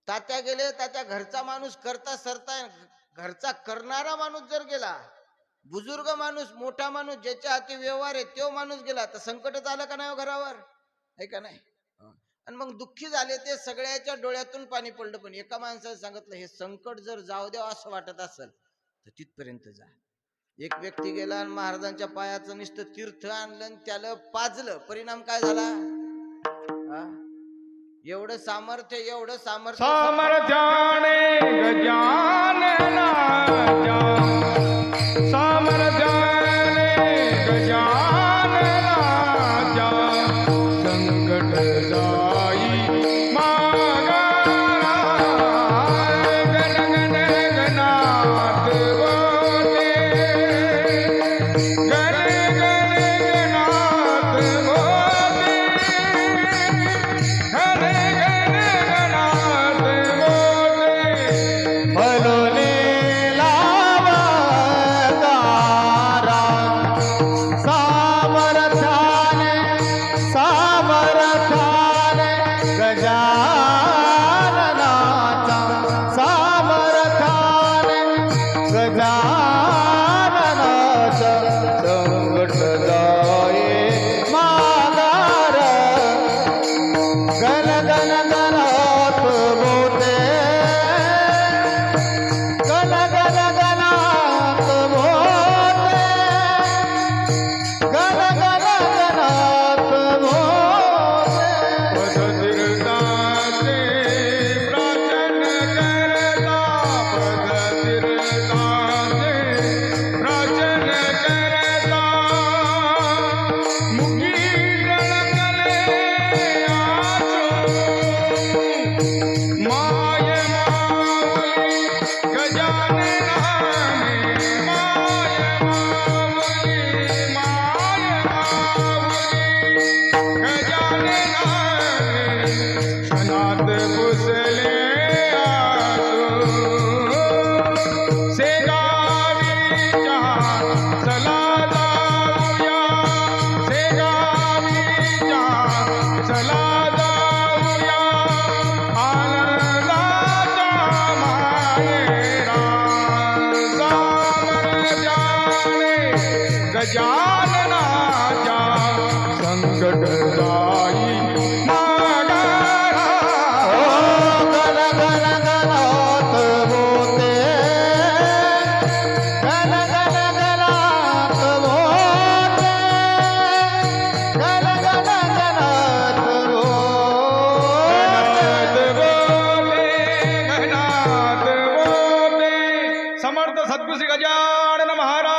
तात्या गेले, तात्या घरचा माणूस करता सरता घरचा करणारा माणूस जर गेला, बुजुर्ग माणूस मोठा माणूस ज्याच्या हाती व्यवहार आहे तो माणूस गेला तर संकटच आलं का नाही घरावर, आहे का नाही? आणि मग दुःखी झाले ते, सगळ्याच्या डोळ्यातून पाणी पडलं. पण एका माणसाने सांगितलं, हे संकट जर जाऊ द्या असं वाटत असेल तर तिथपर्यंत जा. एक व्यक्ती गेला आणि महाराजांच्या पायाचं नुसतं तीर्थ आणलं आणि त्याला पाजलं. परिणाम काय झाला? एवढं सामर्थ्य सामर्थ्याने गजानना सामर्थ्याने गजानना संकट जाई मागारा गण गण गणात बोले गण गण गणात बोले गण गण गणात बोले भलोले लावतारा सामर्थ्याने सामर्थ्याने गजाननाचा सामर्थ्याने गजाननाचा संकट जाये मागार गण गण गणात बोले गण गण गणात बोले गण गण गणात बोले पदतीर्थाचे प्राचन करता पदतीर्थाचे प्राचन करता मुखी जळकले आचो माय माऊली गजाननाने माय माऊली गजाननाने क्षणात पुसले आसो शेगावीच्या चला जाऊया शेगावीच्या चला जाऊया आनंदाच्या माहेरा सामर्थ्याने गजाननाच्या संकट जाई मागारा गण गण गणात बोले गण गण गणात बोले गण गण गणात बोले गणात बोले समर्थ सद्गुरू श्री गजानन महाराज